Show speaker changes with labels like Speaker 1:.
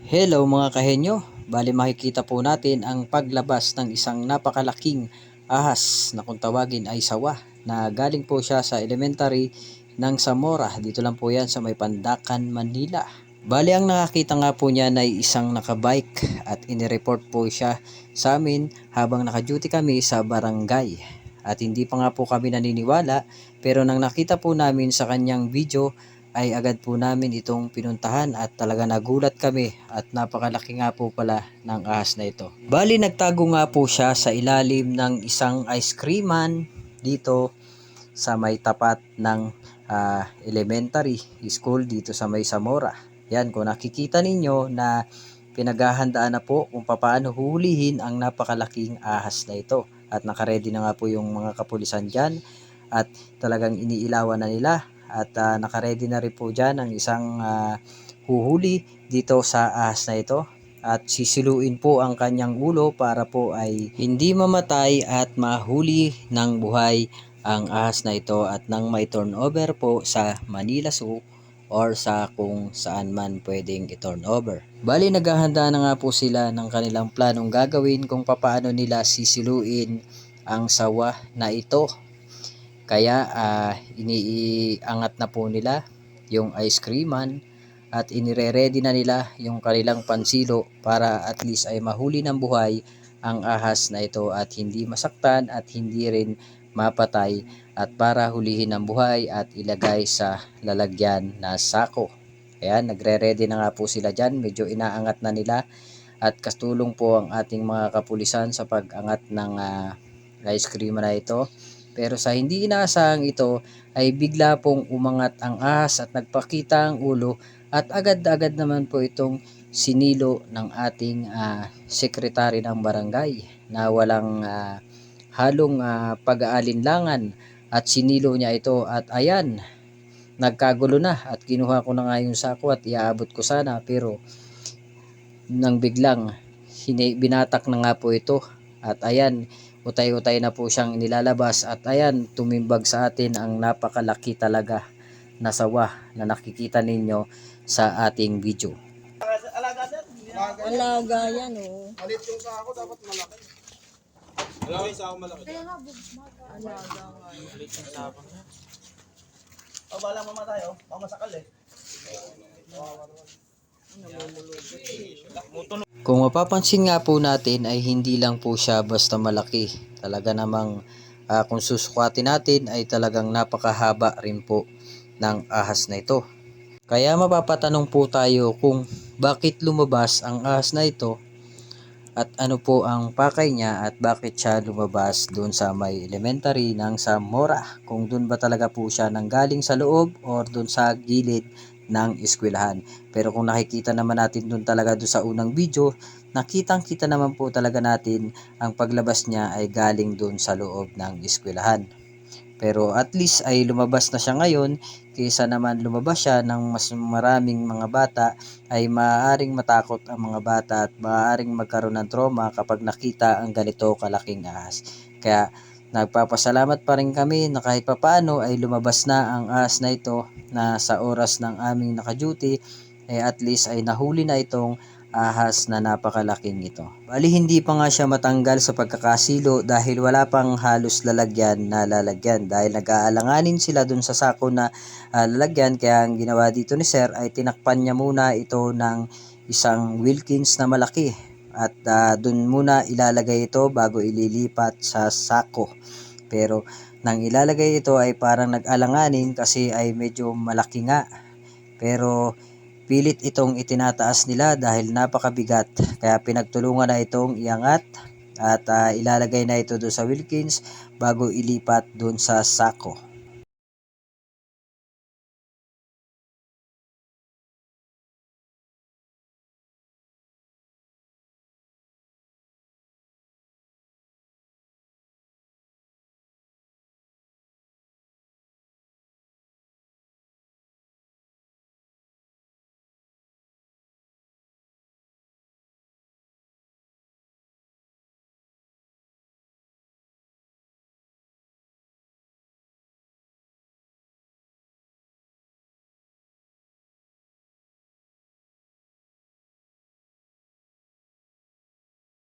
Speaker 1: Hello mga kahenyo, bali makikita po natin ang paglabas ng isang napakalaking ahas na kung tawagin ay sawa na galing po siya sa elementary ng Zamora. Dito lang po yan sa may Pandacan, Manila. Bali ang nakakita nga po niya ay isang nakabike at inireport po siya sa amin habang naka-duty kami sa barangay. At hindi pa nga po kami naniniwala, pero nang nakita po namin sa kanyang video ay agad po namin itong pinuntahan at talaga nagulat kami at napakalaki nga po pala ng ahas na ito. Bali nagtago nga po siya sa ilalim ng isang ice creaman dito sa may tapat ng elementary school dito sa may Zamora. Yan, kung nakikita ninyo na pinaghahandaan na po kung paano hulihin ang napakalaking ahas na ito. At nakaredy na nga po yung mga kapulisan dyan at talagang iniilawan na nila. At nakaredy na rin po dyan ang isang huhuli dito sa ahas na ito. At sisiluin po ang kanyang ulo para po ay hindi mamatay at mahuli ng buhay ang ahas na ito at nang may turnover po sa Manila Zoo or sa kung saan man pwedeng i-turnover. Bali naghahanda na nga po sila ng kanilang planong gagawin kung paano nila sisiluin ang sawa na ito. Kaya iniiangat na po nila yung ice creaman at inire-ready na nila yung kanilang pansilo para at least ay mahuli ng buhay ang ahas na ito at hindi masaktan at hindi rin mapatay at para hulihin ng buhay at ilagay sa lalagyan na sako. Ayan, nagre-ready na nga po sila dyan. Medyo inaangat na nila at katulong po ang ating mga kapulisan sa pag-angat ng ice cream na ito. Pero sa hindi inaasahang ito ay bigla pong umangat ang ahas at nagpakita ang ulo at agad-agad naman po itong sinilo ng ating sekretary ng barangay na walang halong pag-aalinlangan at sinilo niya ito at ayan, nagkagulo na at kinuha ko na nga yung sako at iaabot ko sana pero nang biglang binatak na nga po ito at ayan, utay-utay na po siyang nilalabas at ayan, tumimbag sa atin ang napakalaki talaga na sawa na nakikita ninyo sa ating video.
Speaker 2: Alaga yan, oh.
Speaker 3: Malit yung sako, dapat malaki. Alam yung sako malaki.
Speaker 2: Alaga nga.
Speaker 3: Malit yung sako. O, balang mamatay, oh. Baka masakal, eh.
Speaker 1: Kung mapapansin nga po natin ay hindi lang po siya basta malaki. Talaga namang kung susukatin natin ay talagang napakahaba rin po ng ahas na ito. Kaya mapapatanong po tayo kung bakit lumabas ang ahas na ito at ano po ang pakay niya at bakit siya lumabas doon sa may elementary ng Zamora. Kung doon ba talaga po siya nanggaling sa loob or doon sa gilid ng eskwelahan. Pero kung nakikita naman natin doon talaga doon sa unang video, nakitang-kita naman po talaga natin ang paglabas niya ay galing doon sa loob ng eskwelahan. Pero at least ay lumabas na siya ngayon kaysa naman lumabas siya ng mas maraming mga bata ay maaaring matakot ang mga bata at maaaring magkaroon ng trauma kapag nakita ang ganito kalaking ahas. Kaya nagpapasalamat pa rin kami na kahit papaano ay lumabas na ang ahas na ito na sa oras ng aming naka-duty ay at least ay nahuli na itong ahas na napakalaking ito. Bali hindi pa nga siya matanggal sa pagkakasilo dahil wala pang halos lalagyan na lalagyan dahil nag-aalanganin sila dun sa sako na lalagyan. Kaya ang ginawa dito ni sir ay tinakpan niya muna ito ng isang Wilkins na malaki at dun muna ilalagay ito bago ililipat sa sako. Pero nang ilalagay ito ay parang nag-alanganin kasi ay medyo malaki nga. Pero pilit itong itinataas nila dahil napakabigat kaya pinagtulungan na itong iangat at ilalagay na ito doon sa Wilkins bago ilipat doon sa sako.